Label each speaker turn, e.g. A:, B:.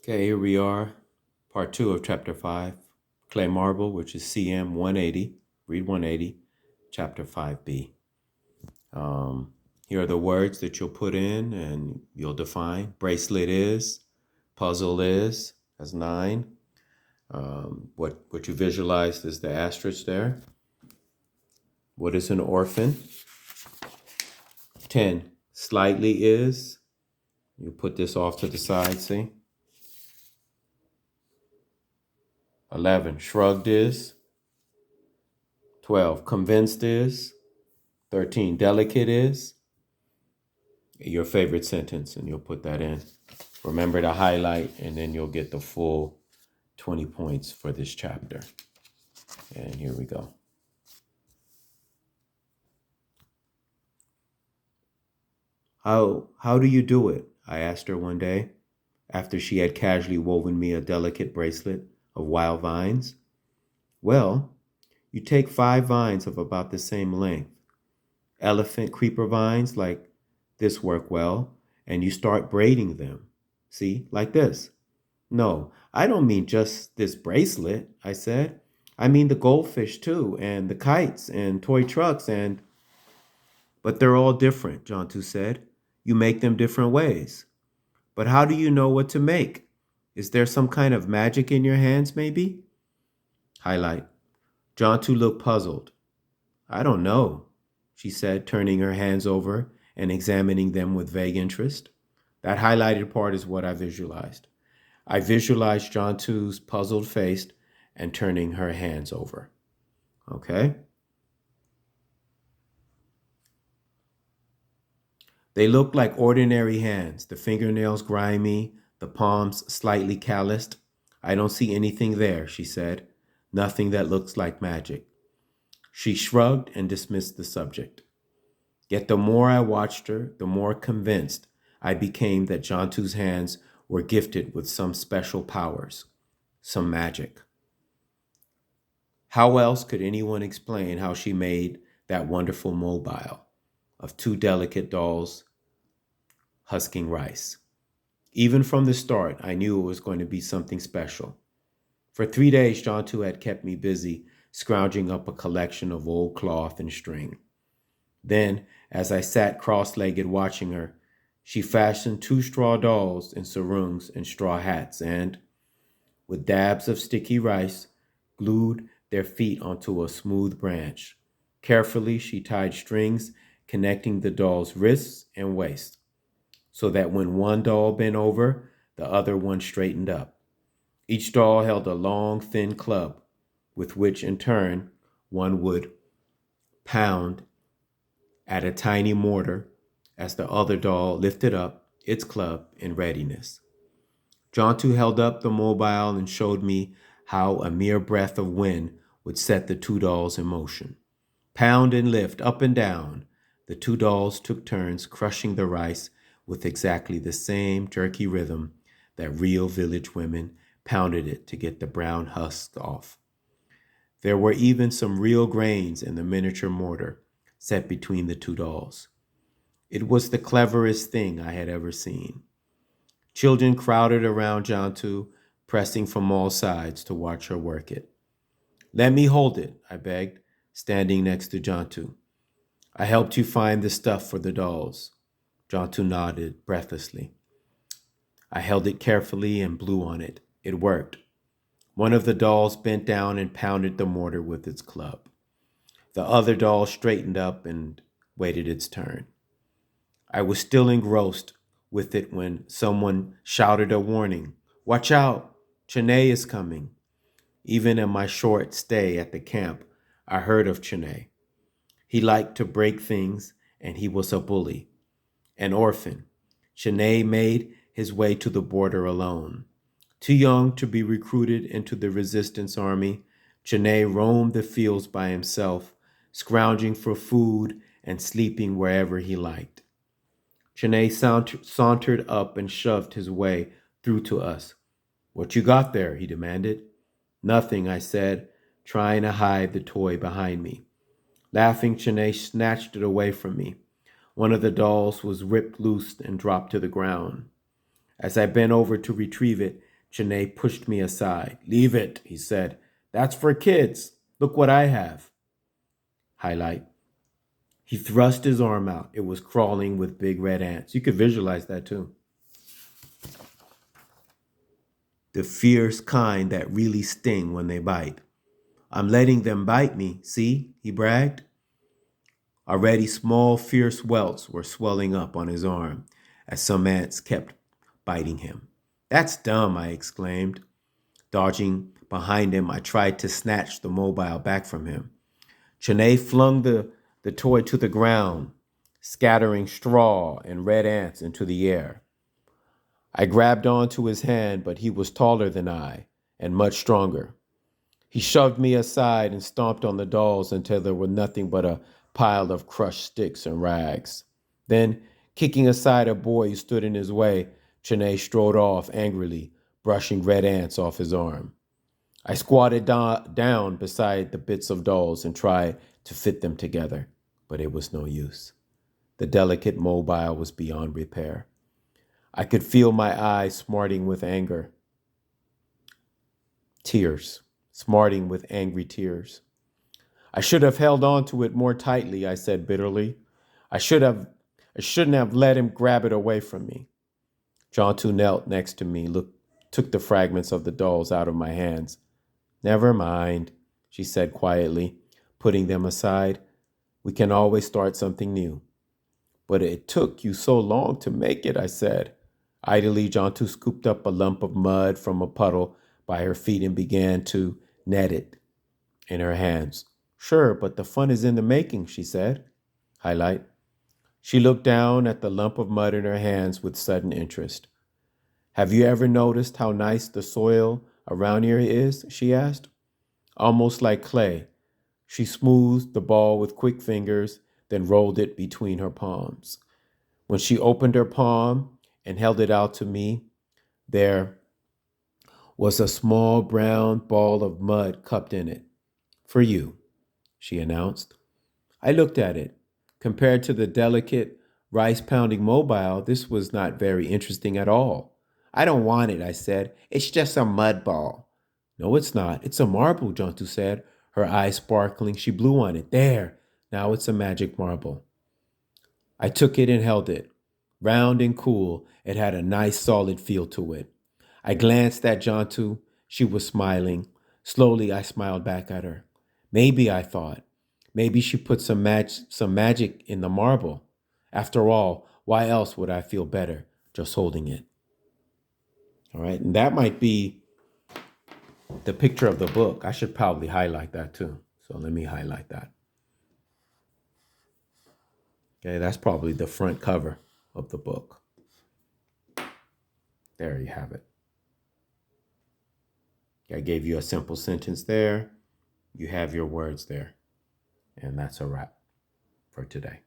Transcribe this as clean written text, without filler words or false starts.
A: Okay, here we are, part 2 of chapter 5, Clay Marble, which is CM 180, read 180, chapter 5b. Here are the words that you'll put in and you'll define. Bracelet is, puzzle is, that's 9. What you visualized is the asterisk there. What is an orphan? 10, slightly is. You put this off to the side, see? 11, shrugged is. 12, convinced is. 13, delicate is. Your favorite sentence, and you'll put that in. Remember to highlight, and then you'll get the full 20 points for this chapter. And here we go. How do you do it? I asked her one day, after she had casually woven me a delicate bracelet of wild vines. Well, you take 5 vines of about the same length. Elephant creeper vines like this work well, and you start braiding them. See, like this. No, I don't mean just this bracelet, I said. I mean the goldfish too, and the kites and toy trucks and. But they're all different, John 2 said. You make them different ways. But how do you know what to make? Is there some kind of magic in your hands, maybe? Highlight. John 2 looked puzzled. I don't know, she said, turning her hands over and examining them with vague interest. That highlighted part is what I visualized. I visualized John 2's puzzled face and turning her hands over. Okay? They looked like ordinary hands, the fingernails grimy, the palms slightly calloused. I don't see anything there, she said. Nothing that looks like magic. She shrugged and dismissed the subject. Yet the more I watched her, the more convinced I became that John 2's hands were gifted with some special powers, some magic. How else could anyone explain how she made that wonderful mobile of 2 delicate dolls husking rice? Even from the start, I knew it was going to be something special. For 3 days, John 2 had kept me busy scrounging up a collection of old cloth and string. Then, as I sat cross-legged watching her, she fashioned 2 straw dolls in sarongs and straw hats and, with dabs of sticky rice, glued their feet onto a smooth branch. Carefully, she tied strings connecting the doll's wrists and waist, so that when one doll bent over, the other one straightened up. Each doll held a long, thin club, with which, in turn, one would pound at a tiny mortar as the other doll lifted up its club in readiness. John 2 held up the mobile and showed me how a mere breath of wind would set the 2 dolls in motion. Pound and lift, up and down. The 2 dolls took turns crushing the rice with exactly the same jerky rhythm that real village women pounded it to get the brown husks off. There were even some real grains in the miniature mortar set between the 2 dolls. It was the cleverest thing I had ever seen. Children crowded around John 2, pressing from all sides to watch her work it. Let me hold it, I begged, standing next to John 2. I helped you find the stuff for the dolls. John 2 nodded breathlessly. I held it carefully and blew on it. It worked. One of the dolls bent down and pounded the mortar with its club. The other doll straightened up and waited its turn. I was still engrossed with it when someone shouted a warning. Watch out! Chene is coming. Even in my short stay at the camp, I heard of Chene. He liked to break things, and he was a bully. An orphan. Chene made his way to the border alone. Too young to be recruited into the resistance army, Chene roamed the fields by himself, scrounging for food and sleeping wherever he liked. Chene sauntered up and shoved his way through to us. What you got there? He demanded. Nothing, I said, trying to hide the toy behind me. Laughing, Chene snatched it away from me. One of the dolls was ripped loose and dropped to the ground. As I bent over to retrieve it, Janae pushed me aside. Leave it, he said. That's for kids. Look what I have. Highlight. He thrust his arm out. It was crawling with big red ants. You could visualize that too. The fierce kind that really sting when they bite. I'm letting them bite me, see? He bragged. Already small, fierce welts were swelling up on his arm as some ants kept biting him. That's dumb, I exclaimed. Dodging behind him, I tried to snatch the mobile back from him. Chene flung the toy to the ground, scattering straw and red ants into the air. I grabbed onto his hand, but he was taller than I and much stronger. He shoved me aside and stomped on the dolls until there were nothing but a pile of crushed sticks and rags. Then, kicking aside a boy who stood in his way, Chene strode off angrily, brushing red ants off his arm. I squatted down beside the bits of dolls and tried to fit them together, but it was no use. The delicate mobile was beyond repair. I could feel my eyes smarting with anger. Tears, smarting with angry tears. I should have held on to it more tightly, I said bitterly. I shouldn't have let him grab it away from me. Jontu knelt next to me, took the fragments of the dolls out of my hands. Never mind, she said quietly, putting them aside. We can always start something new. But it took you so long to make it, I said. Idly, Jontu scooped up a lump of mud from a puddle by her feet and began to net it in her hands. Sure, but the fun is in the making, she said. Highlight. She looked down at the lump of mud in her hands with sudden interest. Have you ever noticed how nice the soil around here is? She asked. Almost like clay. She smoothed the ball with quick fingers, then rolled it between her palms. When she opened her palm and held it out to me, there was a small brown ball of mud cupped in it. For you, she announced. I looked at it. Compared to the delicate rice pounding mobile, this was not very interesting at all. I don't want it, I said. It's just a mud ball. No, it's not. It's a marble, Jontu said, her eyes sparkling. She blew on it. There. Now it's a magic marble. I took it and held it. Round and cool, it had a nice solid feel to it. I glanced at Jontu. She was smiling. Slowly, I smiled back at her. Maybe, I thought, maybe she put some magic in the marble. After all, why else would I feel better just holding it? All right, and that might be the picture of the book. I should probably highlight that too. So let me highlight that. Okay, that's probably the front cover of the book. There you have it. I gave you a simple sentence there. You have your words there. And that's a wrap for today.